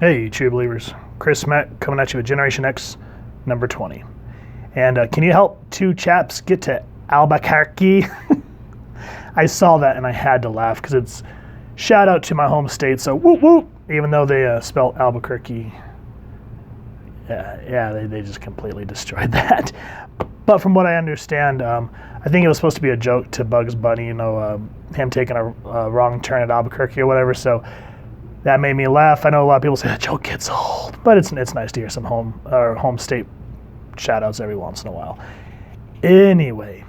Hey, true believers. Chris Met coming at you with Generation X number 20. And can you help two chaps get to Albuquerque? I saw that and I had to laugh because it's shout out to my home state. So whoop whoop, even though they spelled Albuquerque. They just completely destroyed that. But from what I understand, I think it was supposed to be a joke to Bugs Bunny, him taking a wrong turn at Albuquerque or whatever. So that made me laugh. I know a lot of people say that joke gets old, but it's nice to hear some home state shout-outs every once in a while. Anyway,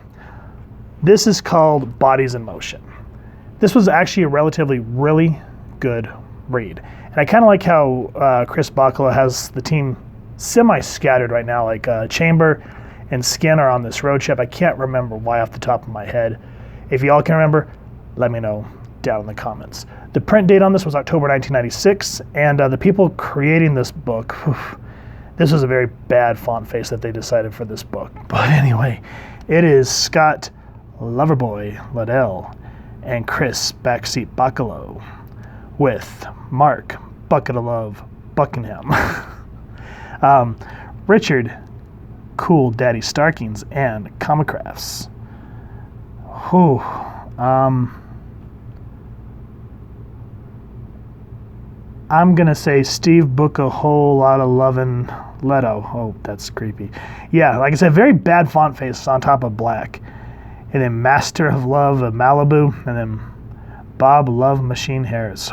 this is called Bodies in Motion. This was actually a really good read. And I kind of like how Chris Bacala has the team semi-scattered right now, like Chamber and Skin are on this road trip. I can't remember why off the top of my head. If y'all can remember, let me know down in the comments. The print date on this was October 1996, and the people creating this book, this was a very bad font face that they decided for this book. But anyway, it is Scott Loverboy Liddell and Chris Backseat Bacalo with Mark Bucket of Love Buckingham, Richard Cool Daddy Starkings, and Comicrafts. I'm going to say Steve Book a whole lot of lovin' Leto. Oh, that's creepy. Yeah, like I said, very bad font face on top of black. And then Master of Love of Malibu, and then Bob Love Machine Harris.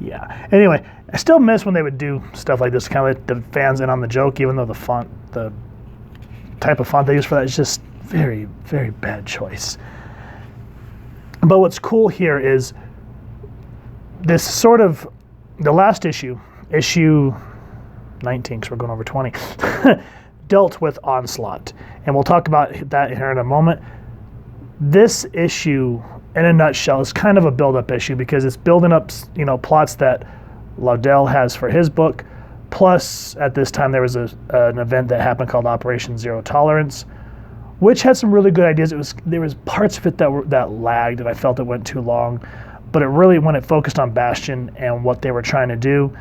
Yeah. Anyway, I still miss when they would do stuff like this, kind of let the fans in on the joke, even though the type of font they use for that is just very, very bad choice. But what's cool here is this sort of, the last issue 19, because we're going over 20, dealt with Onslaught. And we'll talk about that here in a moment. This issue, in a nutshell, is kind of a build-up issue because it's building up, plots that Liddell has for his book. Plus, at this time, there was an event that happened called Operation Zero Tolerance, which had some really good ideas. There was parts of it that lagged, and I felt it went too long. But it really, when it focused on Bastion and what they were trying to do,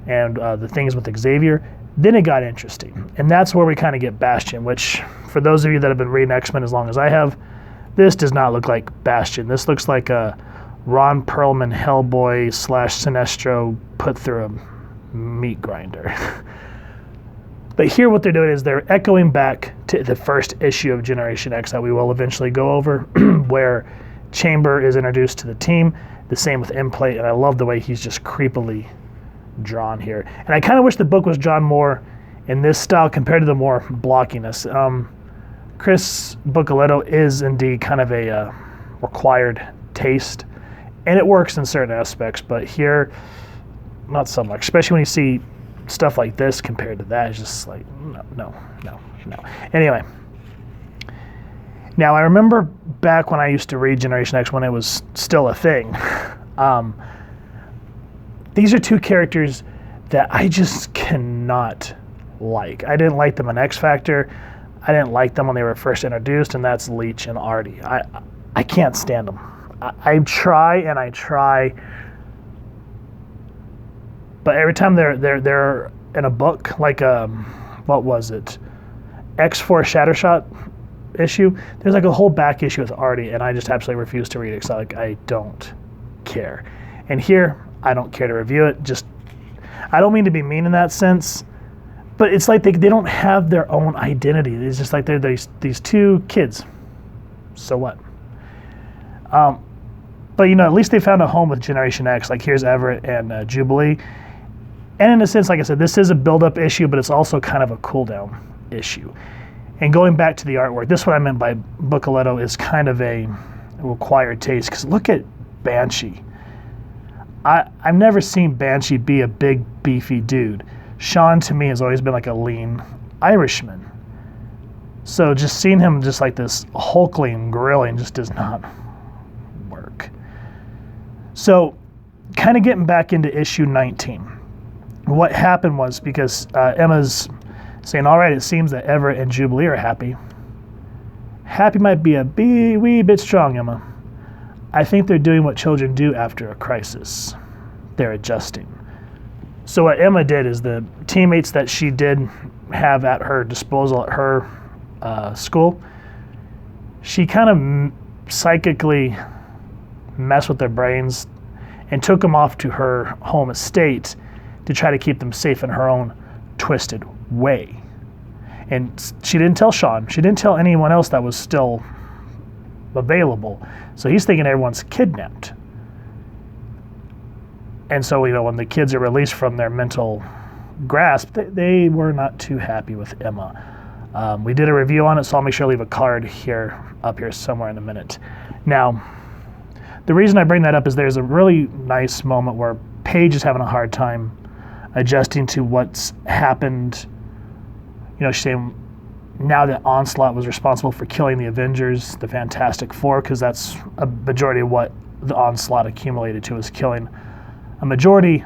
and the things with Xavier, then it got interesting. And that's where we kind of get Bastion, which, for those of you that have been reading X-Men as long as I have, this does not look like Bastion. This looks like a Ron Perlman Hellboy / Sinestro put through a meat grinder. But here what they're doing is they're echoing back to the first issue of Generation X that we will eventually go over, where Chamber is introduced to the team. The same with Implate, and I love the way he's just creepily drawn here. And I kind of wish the book was drawn more in this style compared to the more blockiness. Chris Bucaletto is indeed kind of a required taste, and it works in certain aspects, but here, not so much. Especially when you see stuff like this compared to that, it's just like, no. Anyway, now I remember back when I used to read Generation X when it was still a thing. These are two characters that I just cannot like. I didn't like them in X Factor. I didn't like them when they were first introduced, and that's Leech and Artie. I can't stand them. I try, but every time they're in a book, like what was it, X-Force Shattershot issue, there's like a whole back issue with Artie, and I just absolutely refuse to read it because I don't care. And here, I don't care to review it. Just, I don't mean to be mean in that sense, but it's like they don't have their own identity. It's just like they're these two kids. So what? But at least they found a home with Generation X. Like here's Everett and Jubilee. And in a sense, like I said, this is a build-up issue, but it's also kind of a cool-down issue. And going back to the artwork, this is what I meant by Bucaletto is kind of a required taste. Because look at Banshee. I've never seen Banshee be a big, beefy dude. Sean, to me, has always been like a lean Irishman. So just seeing him just like this hulkling, grilling just does not work. So kind of getting back into issue 19. What happened was because Emma's saying, all right, it seems that Everett and Jubilee are happy. Happy might be a wee bit strong, Emma. I think they're doing what children do after a crisis. They're adjusting. So what Emma did is the teammates that she did have at her disposal at her school, she kind of psychically messed with their brains and took them off to her home estate to try to keep them safe in her own twisted way. And she didn't tell Sean. She didn't tell anyone else that was still available. So he's thinking everyone's kidnapped. And so, when the kids are released from their mental grasp, they were not too happy with Emma. We did a review on it, so I'll make sure I leave a card up here somewhere in a minute. Now, the reason I bring that up is there's a really nice moment where Paige is having a hard time adjusting to what's happened. She's saying now that Onslaught was responsible for killing the Avengers, the Fantastic Four, because that's a majority of what the Onslaught accumulated to, is killing a majority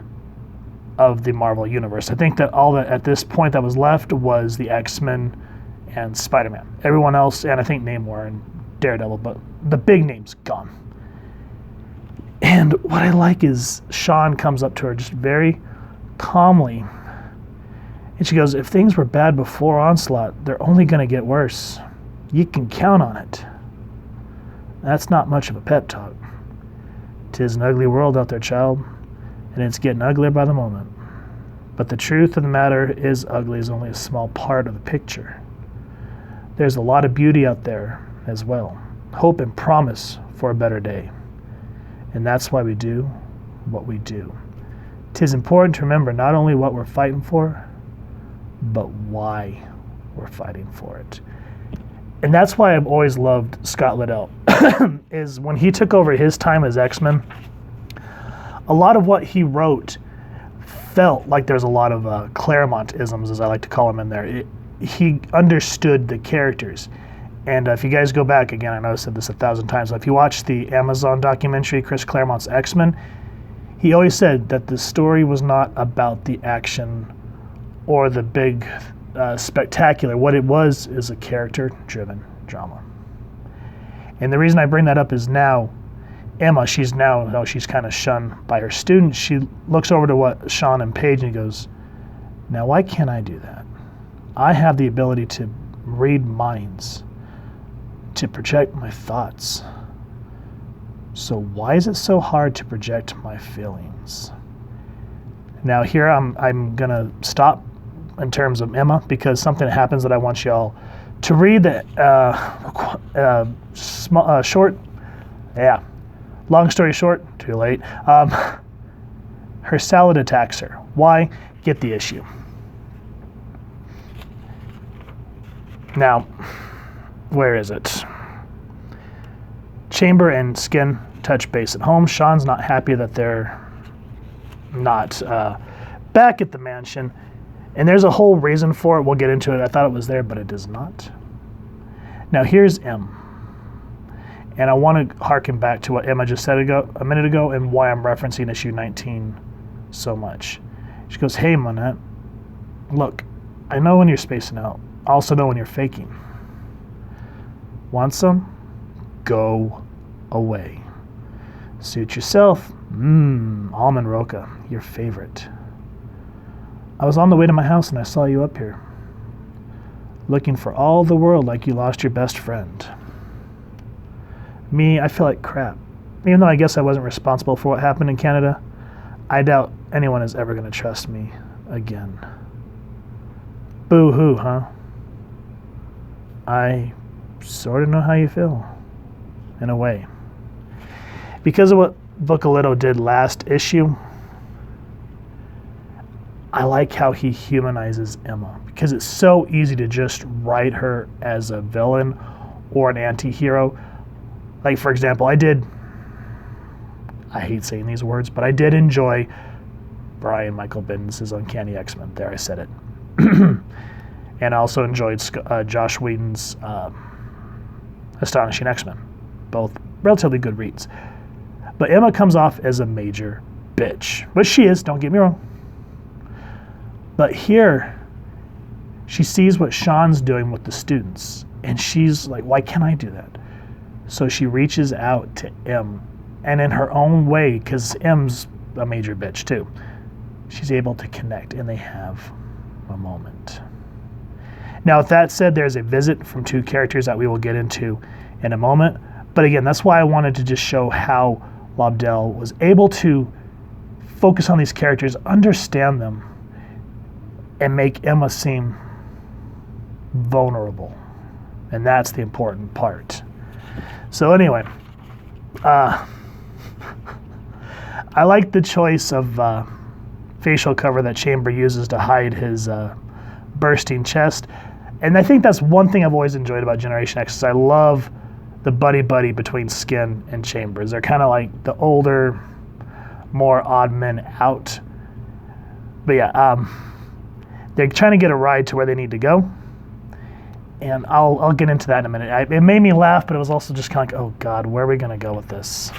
of the Marvel Universe. I think that all that at this point that was left was the X-Men and Spider-Man. Everyone else, and I think Namor and Daredevil, but the big name's gone. And what I like is Sean comes up to her just very calmly, and she goes, if things were bad before Onslaught, they're only going to get worse. You can count on it. That's not much of a pep talk. 'Tis an ugly world out there, child, and it's getting uglier by the moment. But the truth of the matter is ugly is only a small part of the picture. There's a lot of beauty out there as well, hope and promise for a better day. And that's why we do what we do. 'Tis important to remember not only what we're fighting for, but why we're fighting for it. And that's why I've always loved Scott Liddell, is when he took over his time as X-Men, a lot of what he wrote felt like there's a lot of Claremont-isms, as I like to call them, in there. He understood the characters. And if you guys go back, again, I know I said this 1,000 times, but if you watch the Amazon documentary, Chris Claremont's X-Men, he always said that the story was not about the action or the big spectacular. What it was is a character-driven drama. And the reason I bring that up is now, Emma, she's kind of shunned by her students. She looks over to what Sean and Paige and goes, now why can't I do that? I have the ability to read minds, to project my thoughts. So why is it so hard to project my feelings? Now here I'm gonna stop in terms of Emma, because something happens that I want y'all to read. That short, long story short, too late. Her salad attacks her. Why? Get the issue. Now, where is it? Chamber and Skin touch base at home. Sean's not happy that they're not back at the mansion. And there's a whole reason for it. We'll get into it. I thought it was there, but it is not. Now here's M. And I want to harken back to what Emma just said a minute ago and why I'm referencing issue 19 so much. She goes, hey, Monette, look, I know when you're spacing out. I also know when you're faking. Want some? Go away. Suit yourself. Almond Roca, your favorite. I was on the way to my house and I saw you up here, looking for all the world like you lost your best friend. Me, I feel like crap. Even though I guess I wasn't responsible for what happened in Canada, I doubt anyone is ever going to trust me again. Boo-hoo, huh? I sort of know how you feel, in a way. Because of what Vocalito did last issue, I like how he humanizes Emma, because it's so easy to just write her as a villain or an anti-hero. Like, for example, I hate saying these words, but I did enjoy Brian Michael Bendis' Uncanny X-Men. There, I said it. And I also enjoyed Josh Whedon's Astonishing X-Men. Both relatively good reads. But Emma comes off as a major bitch, which she is, don't get me wrong. But here, she sees what Sean's doing with the students, and she's like, why can't I do that? So she reaches out to M, and in her own way, because M's a major bitch too, she's able to connect, and they have a moment. Now, with that said, there's a visit from two characters that we will get into in a moment. But again, that's why I wanted to just show how Lobdell was able to focus on these characters, understand them, and make Emma seem vulnerable. And that's the important part. So anyway, I like the choice of facial cover that Chamber uses to hide his bursting chest. And I think that's one thing I've always enjoyed about Generation X, is I love the buddy-buddy between Skin and Chambers. They're kind of like the older, more odd men out. But yeah, they're trying to get a ride to where they need to go. And I'll get into that in a minute. It made me laugh, but it was also just kind of like, oh God, where are we gonna go with this?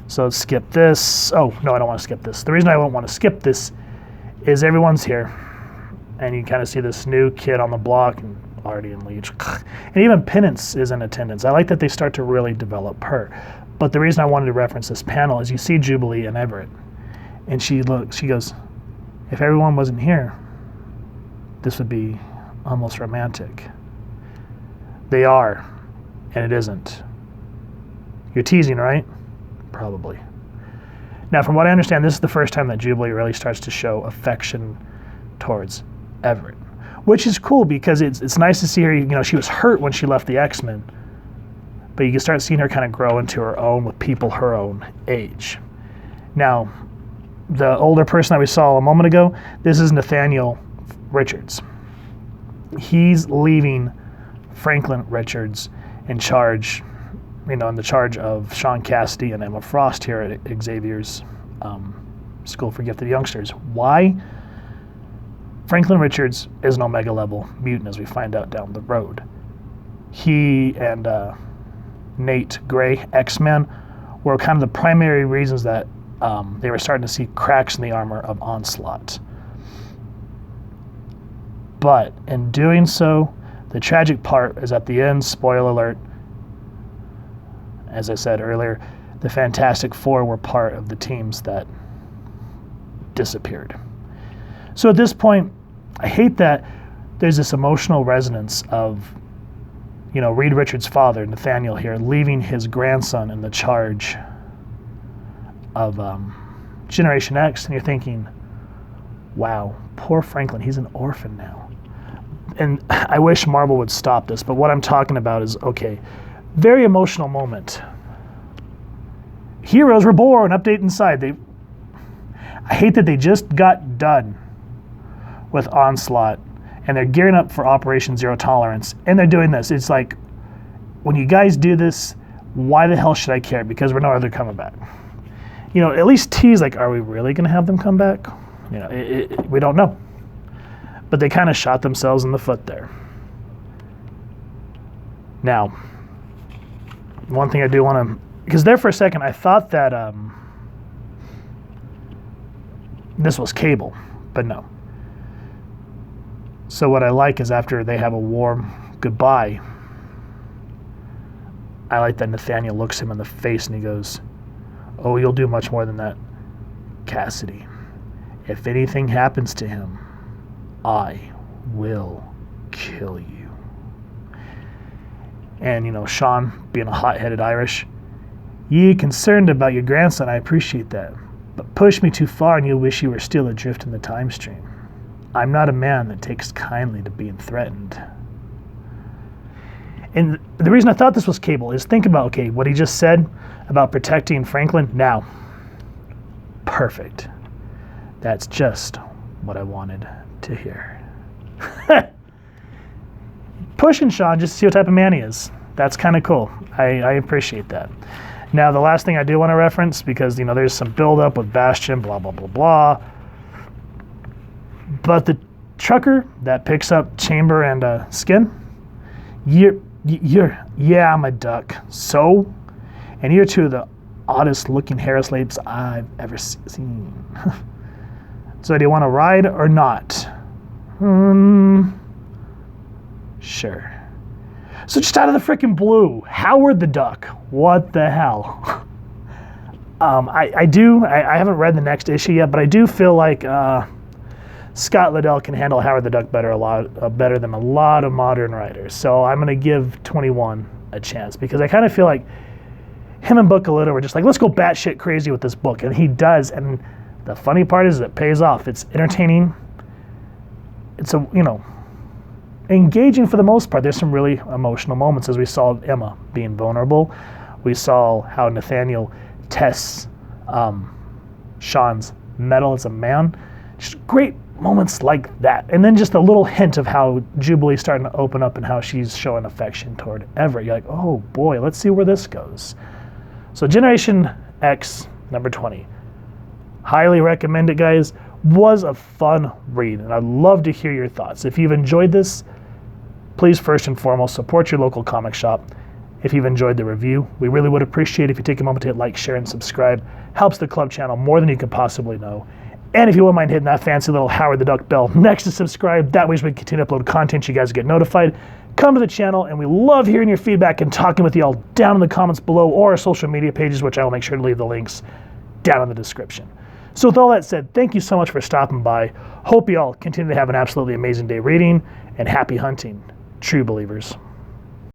So let's skip this. Oh, no, I don't want to skip this. The reason I don't want to skip this is everyone's here. And you kind of see this new kid on the block and already in leech. And even Penance is in attendance. I like that they start to really develop her. But the reason I wanted to reference this panel is you see Jubilee and Everett. And she goes, if everyone wasn't here, this would be almost romantic. They are, and it isn't. You're teasing, right? Probably. Now, from what I understand, this is the first time that Jubilee really starts to show affection towards Everett, which is cool because it's nice to see her. You know, she was hurt when she left the X-Men, but you can start seeing her kind of grow into her own with people her own age. Now, the older person that we saw a moment ago, this is Nathaniel Richards. He's leaving Franklin Richards in charge, in the charge of Sean Cassidy and Emma Frost here at Xavier's School for Gifted Youngsters. Why? Franklin Richards is an Omega level mutant, as we find out down the road. He and Nate Gray, X-Men, were kind of the primary reasons that they were starting to see cracks in the armor of Onslaught. But in doing so, the tragic part is at the end, spoiler alert, as I said earlier, the Fantastic Four were part of the teams that disappeared. So at this point, I hate that there's this emotional resonance of, Reed Richards' father, Nathaniel here, leaving his grandson in the charge of Generation X, and you're thinking, wow, poor Franklin, he's an orphan now. And I wish Marvel would stop this, but what I'm talking about is, okay, very emotional moment. Heroes were born, update inside. I hate that they just got done with Onslaught, and they're gearing up for Operation Zero Tolerance, and they're doing this. It's like, when you guys do this, why the hell should I care? Because we know they're coming back. At least tease, like, are we really going to have them come back? We don't know. But they kind of shot themselves in the foot there. Now, one thing I do want to, because there for a second I thought that this was Cable, but no. So what I like is after they have a warm goodbye, I like that Nathaniel looks him in the face and he goes, oh, you'll do much more than that, Cassidy. If anything happens to him, I will kill you. And, Sean, being a hot-headed Irish, ye concerned about your grandson, I appreciate that. But push me too far and you'll wish you were still adrift in the time stream. I'm not a man that takes kindly to being threatened. And the reason I thought this was Cable is think about, okay, what he just said about protecting Franklin. Now, perfect. That's just what I wanted to hear. Pushing Sean just to see what type of man he is. That's kind of cool. I appreciate that. Now, the last thing I do want to reference, because, there's some buildup with Bastion, blah, blah, blah, blah. But the trucker that picks up Chamber and Skin, yeah, I'm a duck. So? And you're two of the oddest looking hair slaves I've ever seen. So do you want to ride or not? Sure. So just out of the freaking blue, Howard the Duck. What the hell? I haven't read the next issue yet, but I do feel like Scott Liddell can handle Howard the Duck better than a lot of modern writers. So I'm going to give 21 a chance, because I kind of feel like him and Bucalito were just like, let's go batshit crazy with this book, and he does. And the funny part is it pays off. It's entertaining. It's engaging for the most part. There's some really emotional moments, as we saw Emma being vulnerable. We saw how Nathaniel tests Sean's mettle as a man. Just great moments like that. And then just a little hint of how Jubilee's starting to open up and how she's showing affection toward Everett. You're like, oh boy, let's see where this goes. So Generation X, number 20. Highly recommend it, guys. Was a fun read, and I'd love to hear your thoughts. If you've enjoyed this, please first and foremost support your local comic shop. If you've enjoyed the review, we really would appreciate it if you take a moment to hit like, share, and subscribe. Helps the club channel more than you could possibly know. And if you wouldn't mind hitting that fancy little Howard the Duck bell next to subscribe, that way as we continue to upload content, you guys get notified. Come to the channel, and we love hearing your feedback and talking with y'all down in the comments below, or our social media pages, which I will make sure to leave the links down in the description. So with all that said, thank you so much for stopping by. Hope you all continue to have an absolutely amazing day reading, and happy hunting, true believers.